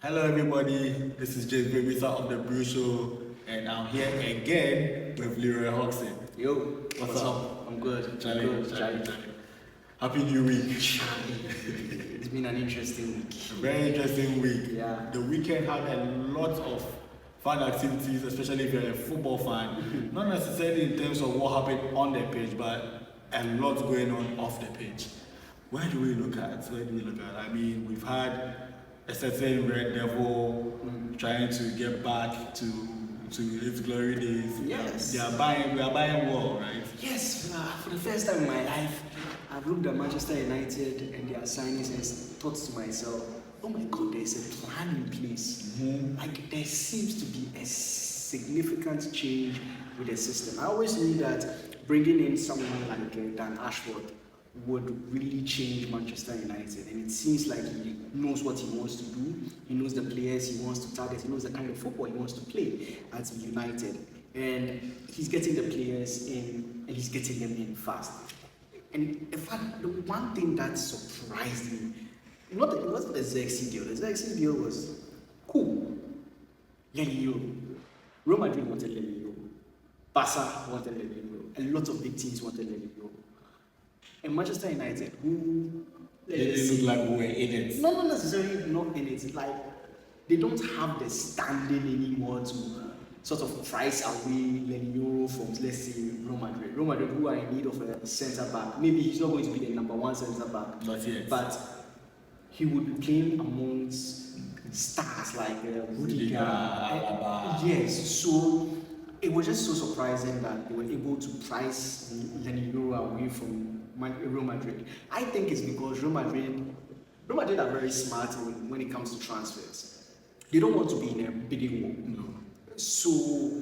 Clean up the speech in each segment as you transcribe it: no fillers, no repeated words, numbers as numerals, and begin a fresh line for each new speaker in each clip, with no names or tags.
Hello everybody, this is Jay Baby of the Brew Show, and I'm here again with Leroy Hoxie.
Yo,
What's up?
I'm good.
Charlie. Happy New Week.
It's been an interesting week.
A very interesting week.
Yeah.
The weekend had a lot of fun activities, especially if you're a football fan. Not necessarily in terms of what happened on the pitch, but a lot going on off the pitch. Where do we look at? I mean, we've had a certain Red Devil trying to get back to its glory days.
Yes.
We are buying well, right?
Yes, for the first time in my life, I've looked at Manchester United and their signings and thought to myself, oh my God, there's a plan in place. Like there seems to be a significant change with the system. I always knew that bringing in someone like Dan Ashworth would really change Manchester United, and it seems like he knows what he wants to do. He knows the players he wants to target. He knows the kind of football he wants to play at United, and he's getting the players in, and he's getting them in fast. And in fact, the one thing that surprised me, it wasn't the Zirkzee deal. The Zirkzee deal was cool. Leroy, Real Madrid wanted Leroy. Barca wanted Leroy. A lot of big teams wanted Leroy. And Manchester United, who
They look like we were in it.
not necessarily not in it, like they don't have the standing anymore to sort of price away Yoro from, let's say, Real Madrid. Real Madrid, who are in need of a centre back. Maybe he's not going to be the number one centre back,
Not yet.
but he would be playing amongst stars like Rudiger. Yes, so it was just so surprising that they were able to price Yoro away from Real Madrid. I think it's because Real Madrid are very smart when it comes to transfers. They don't want to be in a bidding war.
No.
So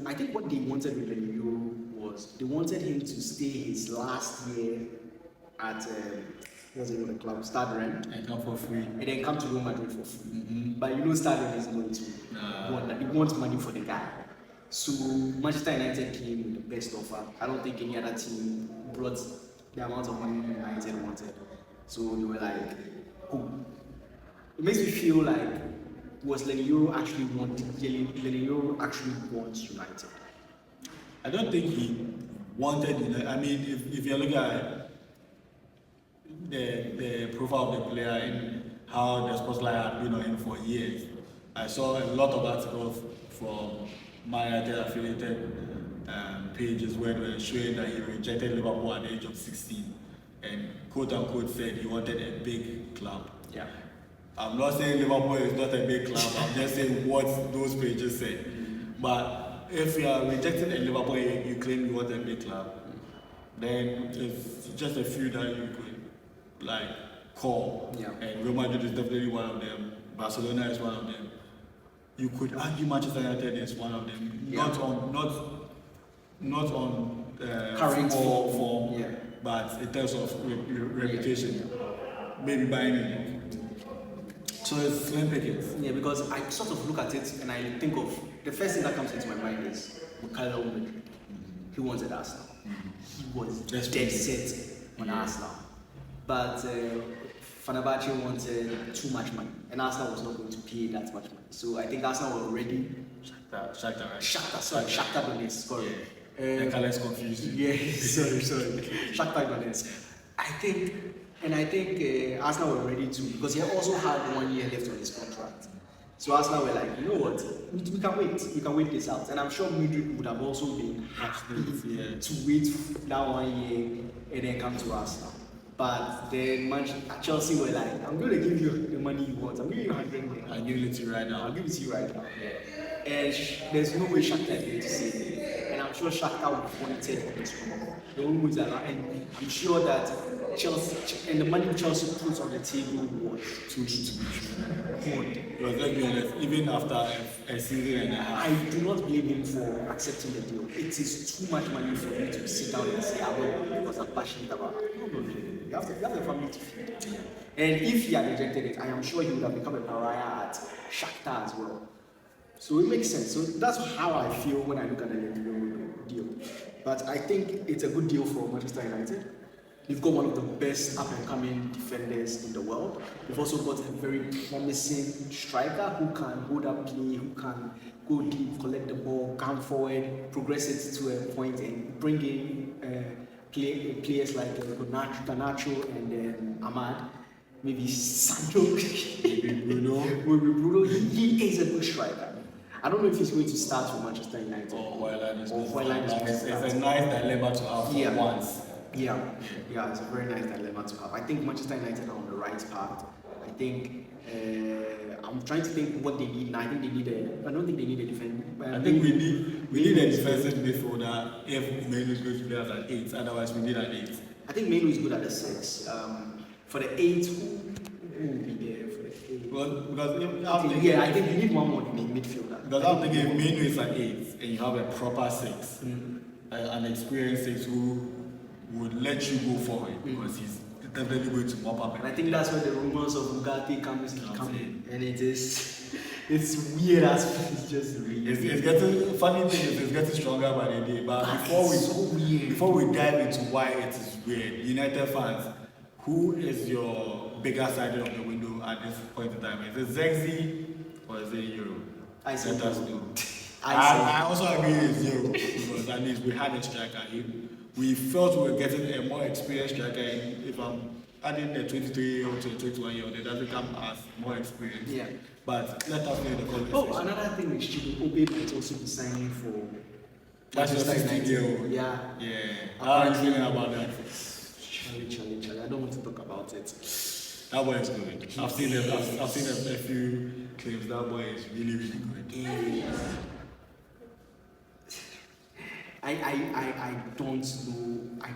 I think what they wanted with Leroy was they wanted him to stay his last year at what's the name of the club, Stade Rennes,
And come for free.
and then come to Real Madrid for free. But you know Stade Rennes is going to want that. He wants money for the guy. So Manchester United came with the best offer. I don't think any other team brought the amount of money United wanted. So they were like, cool. It makes me feel like was Leroy actually wants United?
I don't think he wanted, I mean, if you look at the profile of the player and how the spotlight had been on him for years, I saw a lot of articles from Man United affiliated pages where they were showing that he rejected Liverpool at the age of 16 and quote unquote said he wanted a big club.
Yeah.
I'm not saying Liverpool is not a big club, I'm just saying what those pages say. But if you are rejecting a Liverpool, you claim you want a big club, then it's just a few that you could like call.
Yeah.
And Real Madrid is definitely one of them. Barcelona is one of them. You could argue Manchester United is one of them.
Yeah.
Not on
Current
football
form,
form, but in terms of reputation, maybe buying it. So it's slim pickings.
Yeah, because I sort of look at it and I think of the first thing that comes into my mind is Califiori. He wanted Arsenal. He was dead set on Arsenal. But Fenerbahce wanted too much money, and Arsenal was not going to pay that much money. So I think Arsenal were already Shakhtar Donetsk. Sorry.
The colors confused you.
Yeah, sorry. Shakhtar Donetsk. I think Arsenal were ready to, because he also had 1 year left on his contract. So Arsenal were like, you know what, we can wait this out. And I'm sure Madrid would have also been happy to wait that 1 year and then come to Arsenal. But then Chelsea were like, I'm going to give you the money you want. I'm giving you 100 million.
I'll give it to you right now.
I'll give it to you right now. And there's no way Shakhtar is going to say it. And I'm sure Shakhtar wanted him to come. The only way that, and I'm sure that Chelsea and the money Chelsea put on the table was
Too to be true. Because let's be honest, even after a season and a half,
I do not blame him for accepting the deal. It is too much money for him to sit down and say, I will, because I'm passionate about it. No. You have a family to feed. And if he had rejected it, I am sure he would have become a pariah at Shakhtar as well. So it makes sense. So that's how I feel when I look at the deal. But I think it's a good deal for Manchester United. You've got one of the best up-and-coming defenders in the world. You've also got a very promising striker who can hold up play, who can go deep, collect the ball, come forward, progress it to a point, and bring in players like Ganacho and Ahmad. Maybe Sancho, maybe Bruno. He is a good striker. I don't know if he's going to start for Manchester United.
Or
It's
a nice dilemma to have for once.
Yeah, it's a very nice dilemma to have. I think Manchester United are on the right path. I think I'm trying to think what they need now. I think they need I don't think they need a defender.
I think we need a defensive midfielder if Menu is going to be as an 8. Otherwise, we need an 8.
I think Menu is good at the 6. For the 8, who will be there for the 8?
Well, because
I think you need one more midfielder.
Because I'm thinking if Menu is an 8 and you have a proper 6, an experienced 6 who would let you go forward because he's definitely going to mop up.
And I think that's where the rumors of Bugatti comes in. And it's weird as it's just really.
It's getting funny thing is it's getting stronger by the day. But before we dive into why it is weird, United fans, who is your bigger side of the window at this point in time? Is it Zirkzee or is it Yoro?
I say
let us know. I also agree with you because at least we had a striker. We felt we were getting a more experienced striker. And if I'm adding the 23-year-old to a 21-year-old, it doesn't come as more experience.
Yeah.
But let us know in the comments.
Oh, another thing is Chibu Obe might also be signing for
Manchester United.
Yeah.
How are you feeling about that?
Charlie. I don't want to talk about it.
That boy is good. I've seen a few clips. That boy is really, really good.
I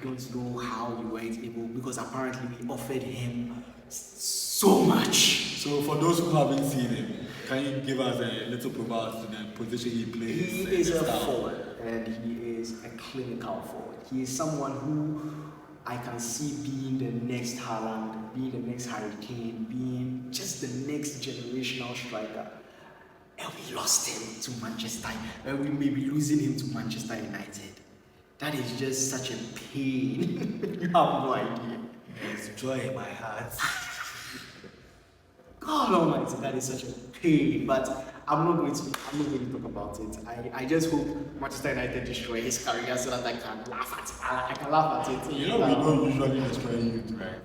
don't know how you weren't able, because apparently we offered him so much.
So for those who haven't seen him, can you give us a little profile to the position he plays?
He is a forward, and he is a clinical forward. He is someone who I can see being the next Haaland, being the next Harry Kane, being just the next generational striker. And we lost him to Manchester, and we may be losing him to Manchester United. That is just such a pain. You have no idea.
There's joy in my heart.
God Almighty, that is such a pain. But I'm not going to talk about it. I just hope Manchester United destroy his career so that I can laugh at it.
You know, we don't usually destroy youth, right?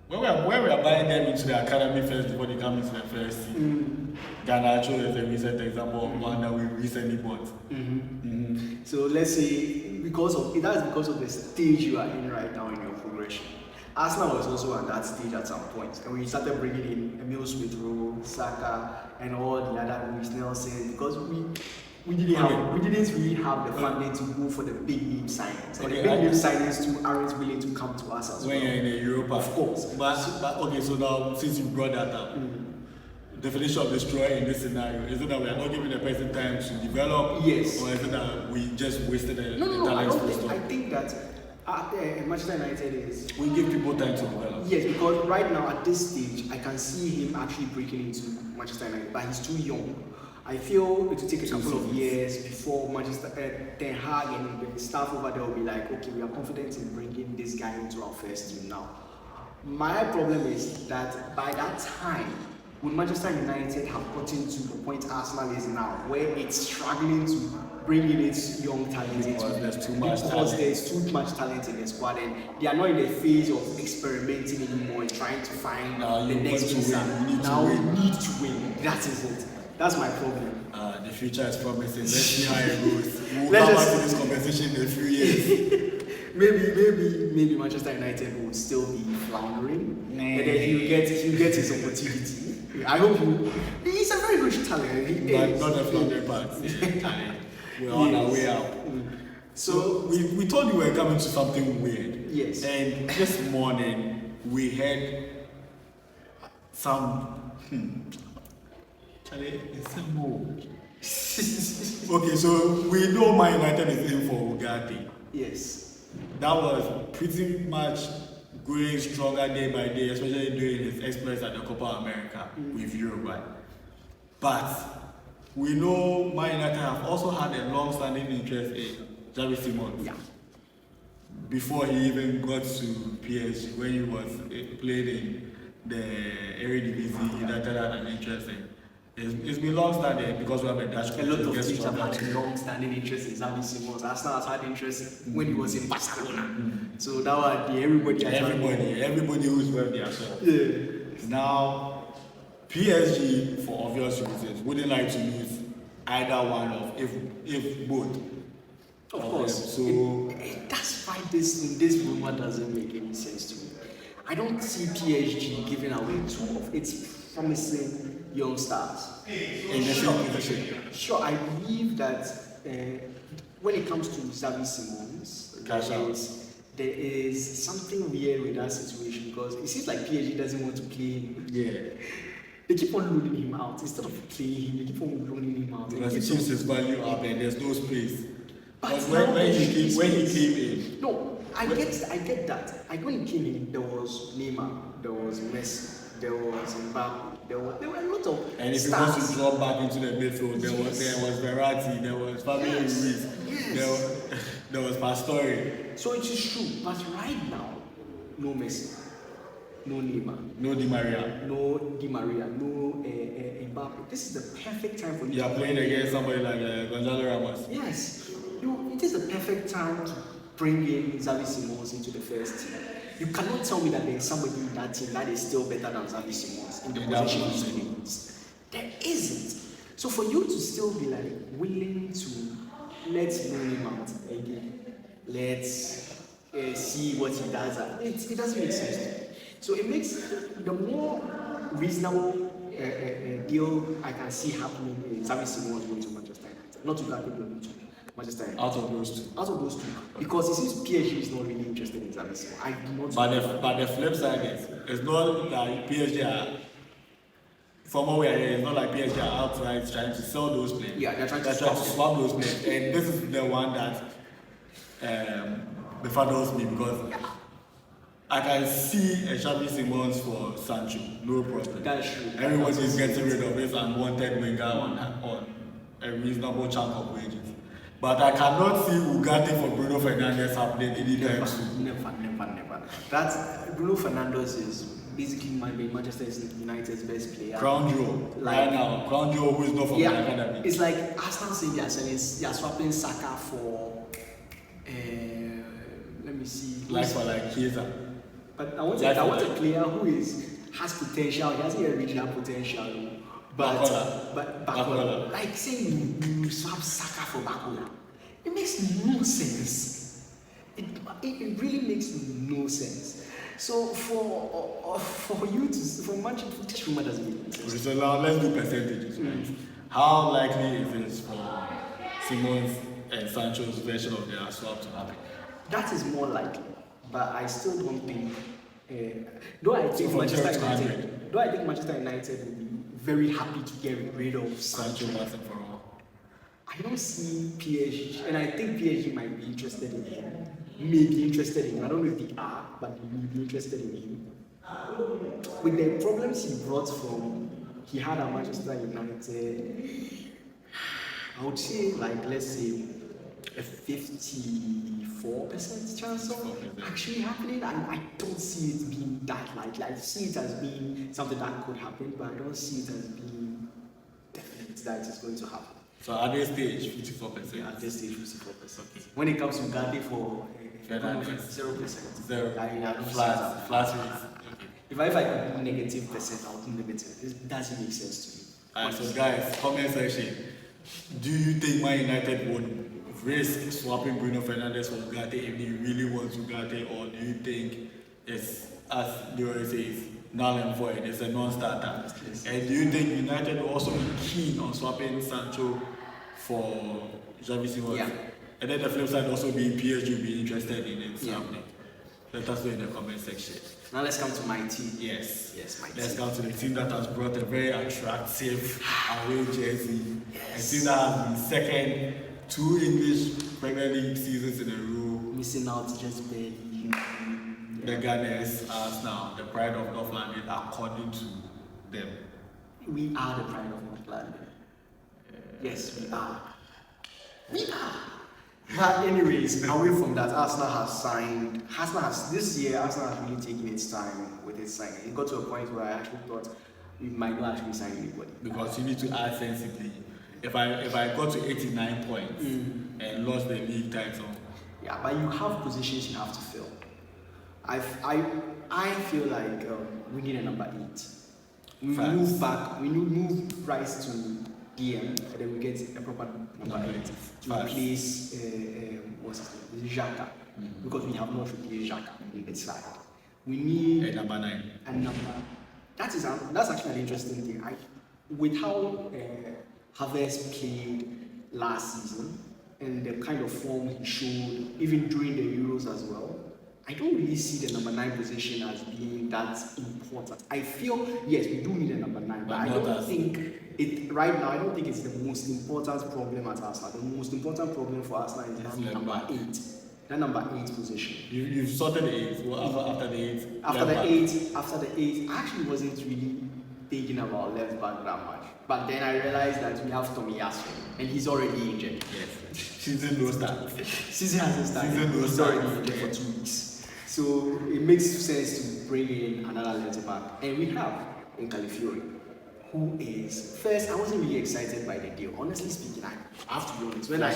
When we are buying them into the academy first before they come into the first team, Ganacho is a recent example of one that we recently bought.
So let's say because of the stage you are in right now in your progression. Arsenal was also at that stage at some point, and we started bringing in Smith-Rowe, Saka, and all the other moves, Nelson, because we didn't really have the funding to go for the big name signings. And the big name signings too aren't willing to come to us as well.
When you're in Europe,
of course.
But okay, so now since you brought that up, definition of destroy in this scenario, is it that we are not giving the person time to develop?
Yes.
Or is it that we just wasted the
No, I
talent?
don't think. I think that Manchester United is.
We give people time to develop.
Yes, because right now at this stage, I can see him actually breaking into Manchester United, but he's too young. I feel it will take a couple of years before Manchester Ten Hag and the staff over there will be like, okay, we are confident in bringing this guy into our first team now. My problem is that by that time, would Manchester United have gotten to the point Arsenal is now, where it's struggling to bring in its young talent
there's too
much talent in the squad, and they are not in the phase of experimenting anymore and trying to find the next piece. Now we need to win. That is it. That's my problem.
The future is promising. Let's see how it goes. We'll come back to this conversation in a few years.
maybe Manchester United will still be floundering, and then he'll get his opportunity. I hope he's a very good talent.
But not the floundering part. We're on our way out. So we told you we were coming to something weird.
Yes.
And this morning we had some. Charlie, it's a move. Okay, so we know Man United is in for Bugatti.
Yes.
That was pretty much going stronger day by day, especially during his exploits at the Copa America with Uruguay. But we know Man United have also had a long-standing interest in Xavi Simons.
Yeah.
before he even got to PSG, when he was played in the Eredivisie, that had an interest in. It's been long standing because we have a Dutch
A lot of
gets
teams have
stronger.
had a long-standing interest in Xavi Simons. Arsenal has had interest when he was in Barcelona. So that was
everybody who's well there. So
Yeah.
now PSG, for obvious reasons, wouldn't like to lose either one of if both.
Of course.
So
That's why this rumor doesn't make any sense to me. I don't see PSG giving away two of its promising young stars.
in the same position.
Sure, I believe that when it comes to Xavi Simons,
Cash out.
there is something weird with that situation because it seems like PSG doesn't want to play him.
Yeah.
They keep on loaning him out instead of playing him. They keep on loaning him out.
Because it keeps his value up and there's no space.
But
But
now
when
there
he
should be
came
space.
in,
No, I get that. When he came in, there was Neymar, there was Messi, there was Mbappe, there were a lot of
and if
stars.
he wants to drop back into the midfield, there was Verratti, there was Fabio
Yes,
Ruiz,
yes.
there was Pastore,
So it is true, but right now, no Messi, no Neymar,
no Di Maria.
no Di Maria, no Mbappe. This is the perfect time for you
You are
to
playing against somebody like Gonzalo Ramos.
Yes, it is the perfect time to bring in Xavi Simons into the first team. You cannot tell me that there is somebody in that team that is still better than Xavi Simons in the
In that
position he's
position.
playing. There isn't. So for you to still be like willing to let's loan him out again, let's see what he does, it doesn't make sense to me. So it makes the more reasonable deal I can see happening is Xavi Simons going to Manchester United, not to United, going to Manchester United.
Out of those two.
Out of those two, because it seems PSG is not really interested in Xavi Simons. I do not.
But the flip side is, it's not like PSG are, from what we are hearing, it's not like PSG are outright trying to sell those players.
Yeah, they're trying to
swap those players. And this is the one that befuddles me because I can see a Xavi Simons for Sancho, no problem.
That's true.
Everyone is getting rid of this unwanted winger on a reasonable chunk of wages. But I cannot see Ugarte for Bruno Fernandes happening anytime soon.
Never. That's Bruno Fernandes is basically Manchester United's best player.
Crown jewel, right now. Crown jewel who is not from the academy.
It's like Arsenal saying they are swapping Saka for let me see.
Like Chiesa.
But I want a player who has potential. He hasn't yet reached that potential. But Bakola. Like saying you swap Saka for Bakola. It makes no sense. It really makes no sense. So for Manchester, this rumor doesn't make sense.
So now let's do percentages. Right? How likely is it for Simons and Sancho's version of their swap to happen?
That is more likely, but I still don't think. Though I think Manchester United will be very happy to get rid of
Sancho once and for all.
I don't see PSG, and I think PSG might be interested in him. Maybe interested in him. I don't know if they are, but they may be interested in him. With the problems he brought from, he had at Manchester United, I would say, let's say, a 54% chance of actually happening, and I don't see it being that likely. I see it as being something that could happen, but I don't see it as being definite that it's going to happen.
So at this stage, 54%.
Yeah, at this stage, 54%. Okay. When it comes to Gandhi for 0%.
Zero.
I don't see
Flat
that. If I could do negative percent, I would do negative. It doesn't make sense to me.
Alright, so guys, comment section. Do you think Man United would risk swapping Bruno Fernandes for Ugarte if he really wants Ugarte, or do you think it's, as Leroy says, null and void, it's a non-starter? And do you think United will also be keen on swapping Sancho for Xavi Simons?
Yeah.
And then the flip side also being PSG will be interested in it
Yeah.
happening. Let us know in the comment section.
Now let's come to my team.
Yes.
Yes, my
Let's
team.
come to the team that has brought a very attractive away jersey. A team that has been second 2 English Premier League seasons in a row.
Missing out just barely.
The Gunners are now the pride of North London according to them.
We are the pride of North London. Yes, we are. We are. But anyways, away from that, Arsenal has this year. Arsenal has really taken its time with its signing. It got to a point where I actually thought we might not actually sign anybody.
Because you need to add sensibly. If I got to 89 points and lost the league title.
Yeah, but you have positions you have to fill. I feel like we need a number 8. We
Facts.
move back. We move Rice to DM, and then we get a proper number 8 to replace what's his name, Xhaka, because we have not replaced Xhaka. It's like we need
A number 9.
a number. That's actually an interesting thing. With how Havertz played last season and the kind of form he showed, even during the Euros as well, I don't really see the number 9 position as being that important. I feel, yes, we do need a number 9, but I don't think it right now. I don't think it's the most important problem at Arsenal. The most important problem for Arsenal is that number 8. That number 8 position.
You've sorted the 8. Well, after the 8.
After the 8, I actually wasn't really thinking about left back that much. But then I realized that we have Tomiyasu, and he's already injured.
Yes. Season no start.
Season hasn't started. He's already injured for 2 weeks. So it makes sense to bring in another left back, and we have in Califiori, who is first. I wasn't really excited by the deal, honestly speaking. I have to be honest. When I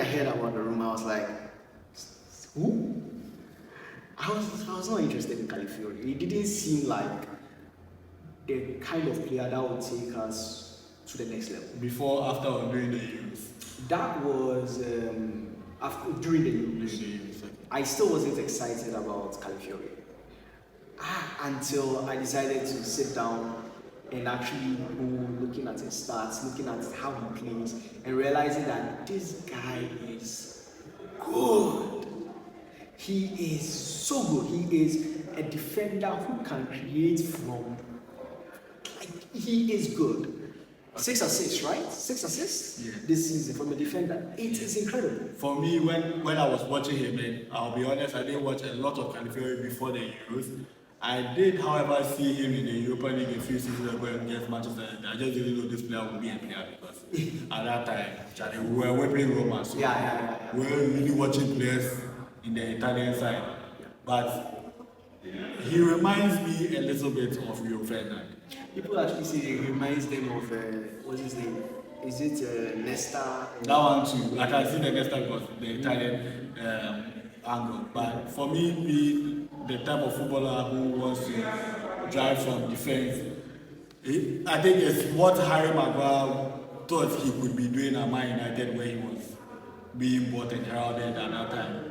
heard about the room, I was like, who? I was not interested in Califiori. It didn't seem like the kind of player that would take us to the next level.
Before, after, or during the Euros?
That was during the Euros. I still wasn't excited about Califiori until I decided to sit down and actually go looking at his stats, looking at how he plays, and realizing that this guy is good. He is so good. He is a defender who can create from. He is good. 6 assists, right? 6 assists this season from a defender. It is incredible.
For me, when I was watching him, and I'll be honest, I didn't watch a lot of Califiori before the Euros. I did, however, see him in the Europa League a few seasons ago against Manchester United. I just didn't know this player would be a player because at that time, we were playing Roma, so we were really watching players in the Italian side. But he reminds me a little bit of Rio Ferdinand.
People actually say he reminds them of what's his name? Is it Nesta?
That one too. I can see the Nesta because the Italian angle. But for me, the type of footballer who wants to drive from defense, I think it's what Harry Maguire thought he could be doing at Man United when he was being bought and heralded at that time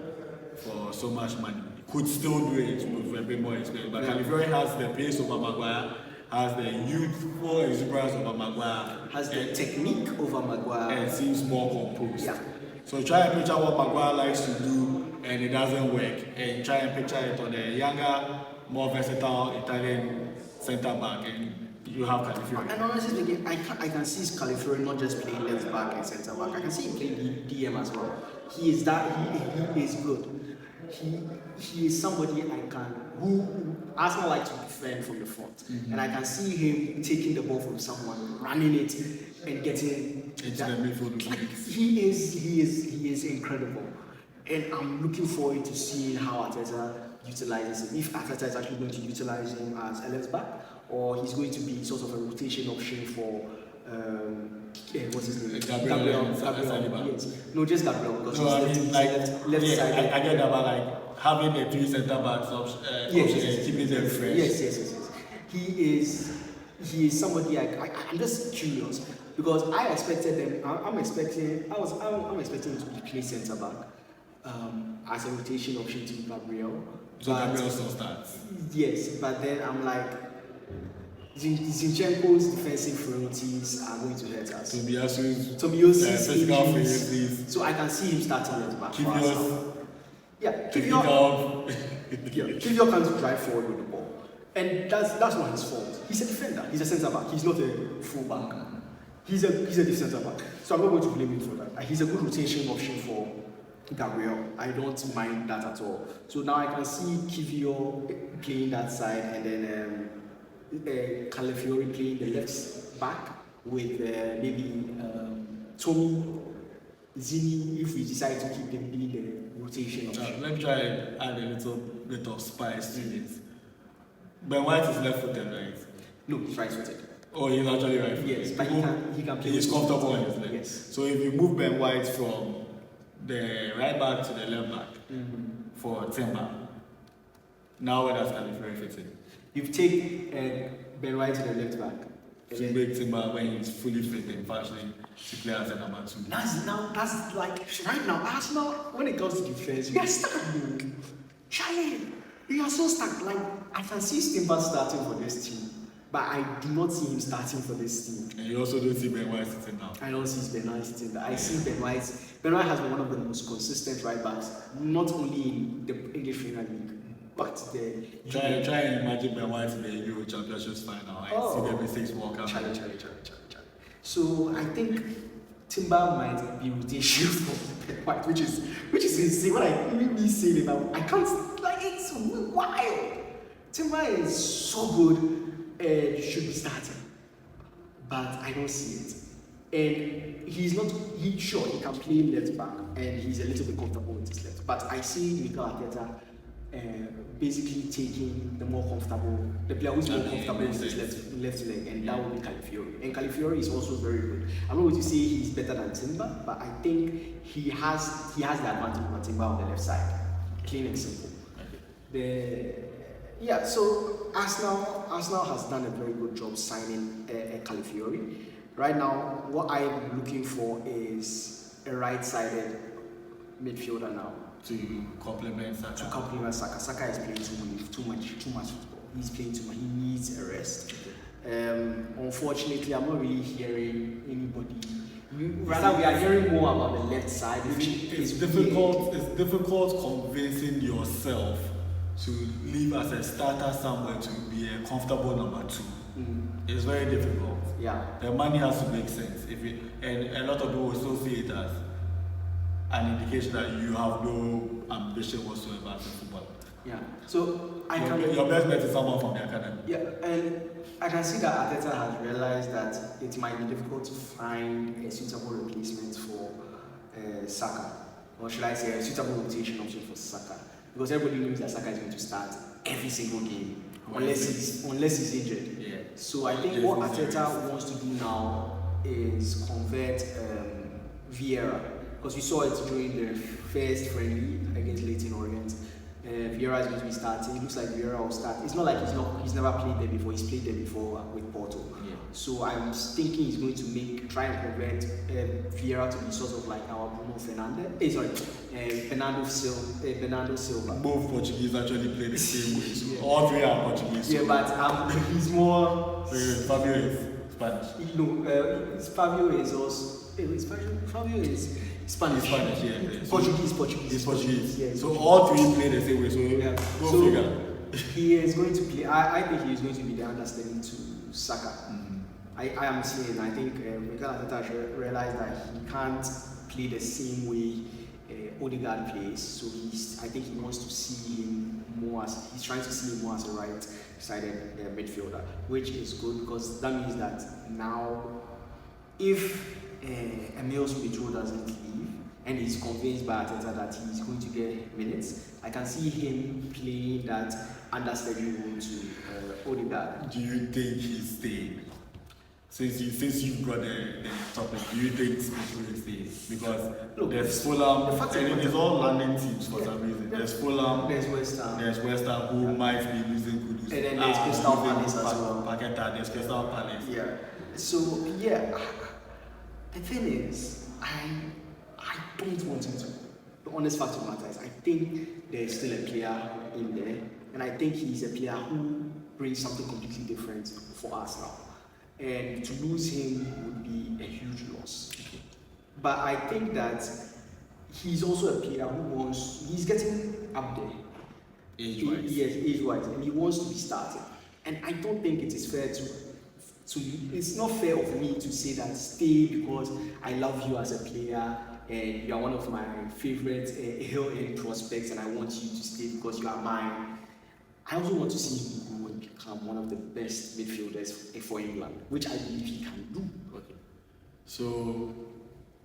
for so much money. He could still do it with a bit more experience. But Califiori has the pace over Maguire, has the youthful exuberance over Maguire,
has the technique over Maguire,
and seems more composed.
Yeah.
So try and picture what Maguire likes to do, and it doesn't work. And try and picture it on a younger, more versatile Italian centre back, and you have Califiori.
And honestly speaking, I can see Califiori not just playing left back and centre back. I can see him playing DM as well. He is good. He is somebody who Arsenal like to defend from the front, and I can see him taking the ball from someone, running it, and getting
into the midfield.
Like, he is incredible, and I'm looking forward to seeing how Arteta utilizes him. If Arteta is actually going to utilize him as a left back, or he's going to be sort of a rotation option for. What's his name? Gabriel. Yes. No, just Gabriel because he's left side.
I get that, but like having a 3 centre backs option and keeping them fresh.
Yes. He is somebody I'm just curious because I'm expecting him to play centre back as a rotation option to Gabriel.
So Gabriel still starts.
Yes, but then I'm like. Zinchenko's defensive frailties are going to hurt us.
Tomiyasu's
physical
frailties.
So I can see him starting left back. Kivior can't drive forward with the ball. And that's not his fault. He's a defender. He's a centre back. He's not a full back. He's a centre back. So I'm not going to blame him for that. He's a good rotation option for Gabriel. I don't mind that at all. So now I can see Kivior playing that side and then Califiori playing the left back with maybe Tommy Zini, if we decide to keep him, be the rotation option.
Let me try and add a little bit of spice to it. Ben White is left-footed, right?
No, he's right-footed.
Oh, he's actually right-footed.
Yes, but he can play.
He's comfortable on his leg.
Yes.
So if you move Ben White from the right back to the left back for Timber, now where does Califiori fit in?
You take Ben White to the left back.
To make Timber when he's fully fit and functioning to play as a number 2.
That's like right now. Arsenal, when it comes to defense, we are stuck. Charlie, we are so stuck. Like I can see Timber starting for this team, but I do not see him starting for this team.
And you also don't see Ben White sitting now.
I don't see Ben White sitting there. I see Ben White. Ben White has been one of the most consistent right backs, not only in the English Premier League, but the.
Try and imagine Ben White in the Euro Championships final. I see the mistakes walk out.
Charlie. So I think Timber might be rotation for Ben White, which is insane. What I really say about I can't like it's wild. Timber is so good and should be starting, but I don't see it. And he can play left back and he's a little bit comfortable with his left. But I see Mikel Arteta basically taking the player who's more comfortable with his left leg, and that would be Califiori. And Califiori is also very good. I'm not going to say he's better than Timber, but I think he has the advantage over Timber on the left side. Clean and simple. So Arsenal has done a very good job signing Califiori. Right now, what I'm looking for is a right-sided midfielder now.
To complement
Saka. Saka is playing too much football. He's playing too much. He needs a rest. Unfortunately, I'm not really hearing anybody. Rather, we are hearing more about the left side.
It's difficult convincing yourself to leave as a starter somewhere to be a comfortable number 2. It's very difficult.
Yeah.
The money has to make sense. And a lot of people will still see it as an indication that you have no ambition whatsoever as a footballer.
Yeah. So
your best bet is someone from the academy.
Yeah, and I can see that Arteta has realized that it might be difficult to find a suitable replacement for Saka, or should I say a suitable rotation option for Saka, because everybody knows that Saka is going to start every single game unless he's injured. Yeah. So I think what Arteta wants to do now is convert Vieira. Because we saw it during the first friendly against Leyton Orient. Vieira is going to be starting. It looks like Vieira will start. It's not like he's never played there before. He's played there before with Porto. Yeah. So I'm thinking he's going to try and convert Vieira to be sort of like our Bruno Fernandes. Bernardo Silva.
Both Portuguese actually play the same way. So all three are Portuguese.
Yeah, but he's more.
Fabio is Spanish.
No, Fabio is also. Fabio is. Spanish,
yeah.
Portuguese.
He's Portuguese.
Yeah,
so all three play the same way. So go figure.
He is going to play. I think he is going to be the understudy to Saka. I am seeing. I think Mikel Arteta realized that he can't play the same way Odegaard plays. So I think he wants to see him more as he's trying to see him more as a right-sided midfielder, which is good because that means that now, if Emile Smith-Rowe doesn't leave and he's convinced by Arteta that he's going to get minutes, I can see him playing that understudy role to Odegaard.
Do you think he's staying? Since you've got the topic, do you think Smith-Rowe is staying? Because there's Fulham, and it's all London teams for some reason. There's Fulham,
there's West Ham
who might be losing Kudus.
And then there's Crystal Palace as well.
There's Crystal Palace.
Yeah. So the thing is, I don't want him to. The honest fact of the matter is, I think there is still a player in there, and I think he's a player who brings something completely different for us now. And to lose him would be a huge loss. But I think that he's also a player he's getting up there.
Age-wise.
Yes, age-wise, and he wants to be starting. And I don't think it is fair it's not fair of me to say that stay because I love you as a player and you are one of my favorite hill-end prospects and I want you to stay because you are mine. I also want to see him grow and become one of the best midfielders for England, which I believe he can do.
Okay. So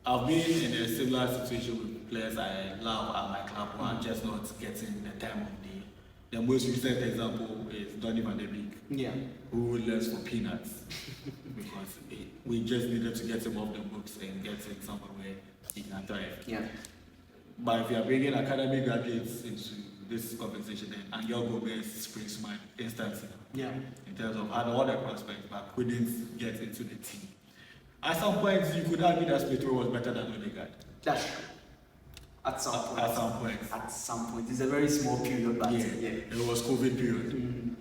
I've been in a similar situation with players I love at my club who are just not getting the time of day. The most recent example is Donny van de Beek,
Yeah.
who left for peanuts because we just needed to get him off the books and get him somewhere where he can thrive.
Yeah.
But if you are bringing academy graduates into this conversation, then Angel Gomez springs to mind instantly.
Yeah.
In terms of had all the prospects but couldn't get into the team. At some point, you could argue that Smith-Rowe was better than Odegaard.
That's true. At some point.
At some point.
At some point. It's a very small period, but yeah.
It was COVID period.
Mm-hmm.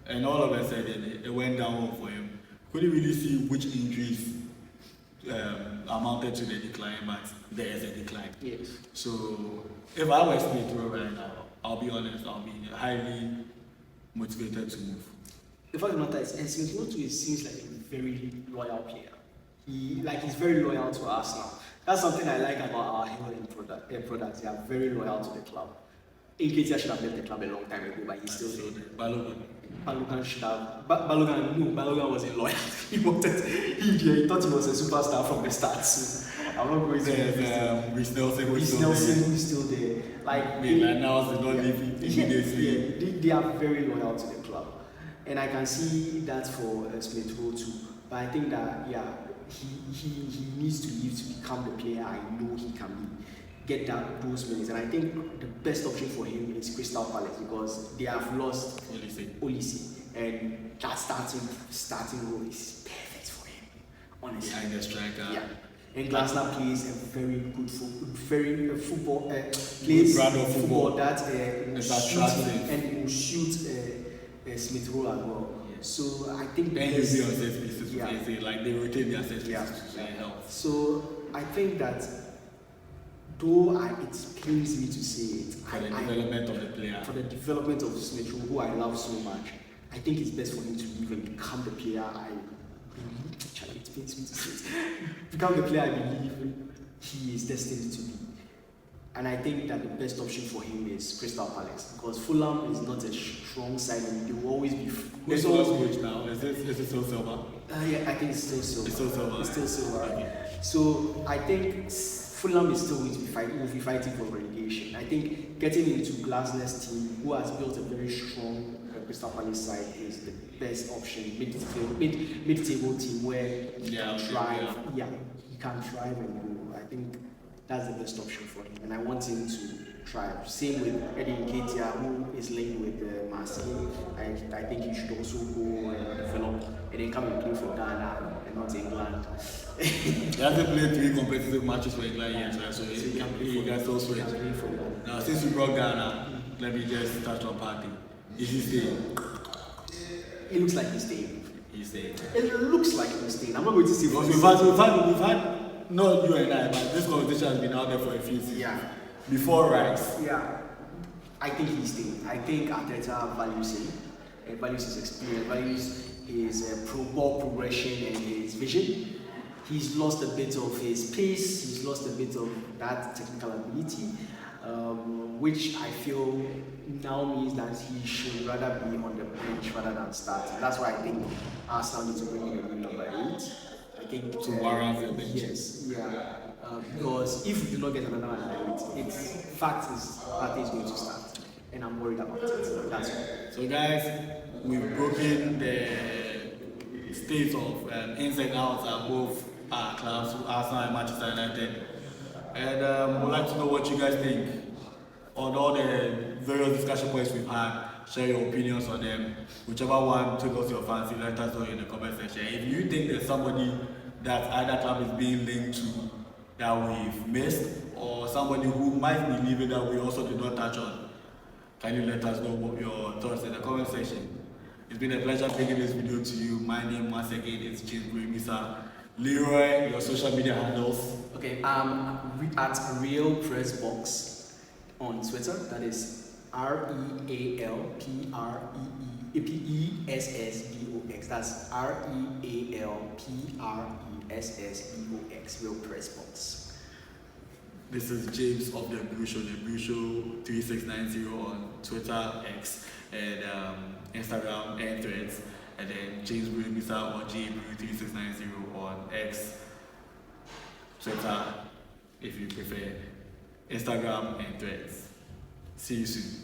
And all of a sudden, it went downhill for him. Couldn't really see which injuries amounted to the decline, but there is a decline.
Yes.
So, if I was Smith-Rowe right now, I'll be honest, I'll be highly motivated to move.
The fact of the matter is, and Smith-Rowe seems like a very loyal player. He's very loyal to Arsenal. That's something I like about our Hill products. They are very loyal to the club. Nketiah should have left the club a long time ago, but he's still there. Balogun should have. Balogun wasn't loyal. He thought he was a superstar from the start. So I'm not going to.
Rhys Nelson
who's still there. Like
now is not leaving immediately.
They are very loyal to the club, and I can see that for Smith-Rowe too. But I think that he needs to leave to become the player I know he can be. Get those minutes, and I think the best option for him is Crystal Palace because they have lost Olise, and that starting role is perfect for him. Honestly,
behind the striker.
Yeah, and Glasner plays a very good football.
Plays brand of
football that
attractive
and will shoot Smith-Rowe as well.
Yeah.
So I think
then you see on set pieces, like they rotate their set pieces to help.
So I think that. Though it pains me to say it,
for the development of the player,
for the development of Smith-Rowe, who I love so much, I think it's best for him to leave and become the player I believe. Actually, it pains me to say it. Become the player I believe he is destined to be. And I think that the best option for him is Crystal Palace because Fulham is not a strong side and they will always be.
Who's coach now? Is it still Silva?
Yeah, I think it's still Silva.
It's still Silva.
Okay. So I think Fulham is still going to be fighting for relegation. I think getting into Glasner's team, who has built a very strong Crystal Palace side, is the best option. Mid-table team where you can thrive. Yeah, you can thrive and grow. I think that's the best option for him, and I want him to thrive. Same with Eddie Nketiah, who is linked with Marseille. I think he should also go and develop and then come and play for Ghana and not England.
He hasn't played 3 competitive matches for England yet, right? So he can still switch. Now, since you brought Ghana, let me just touch on Partey. Is he staying?
It looks like he's staying.
He's staying.
It looks like he's staying. I'm not going to say
we've had, not you and I, but this conversation has been out there for a few seasons.
Yeah.
Before Rice.
Yeah. I think he's staying. I think Arteta values him. Values his experience, values his ball progression and his vision. He's lost a bit of his pace, he's lost a bit of that technical ability, which I feel now means that he should rather be on the bench rather than start. That's why I think Arsenal need to bring in a new number 8. I think
to warrant the bench.
Yes, yeah. Because if we do not get another number 8, fact is Partey is going to start, and I'm worried about it. That's why.
So guys, we've broken the state of ins and outs at both our clubs, Arsenal and Manchester United. And we'd like to know what you guys think on all the various discussion points we've had. Share your opinions on them. Whichever one tickles your fancy, let us know in the comment section. If you think there's somebody that either club is being linked to that we've missed, or somebody who might be leaving that we also did not touch on, can you let us know what your thoughts in the comment section? It's been a pleasure bringing this video to you. My name once again is James Brew. Leroy, your social media handles.
Okay, at Real Press Box on Twitter. That is RealPressBox. That's RealPressBox. Real Press Box.
This is James of the Brew Show 3690 on Twitter, X, and Instagram and Threads. And then James Brew or JBrew 3690 on X, Twitter, if you prefer Instagram and Threads. See you soon.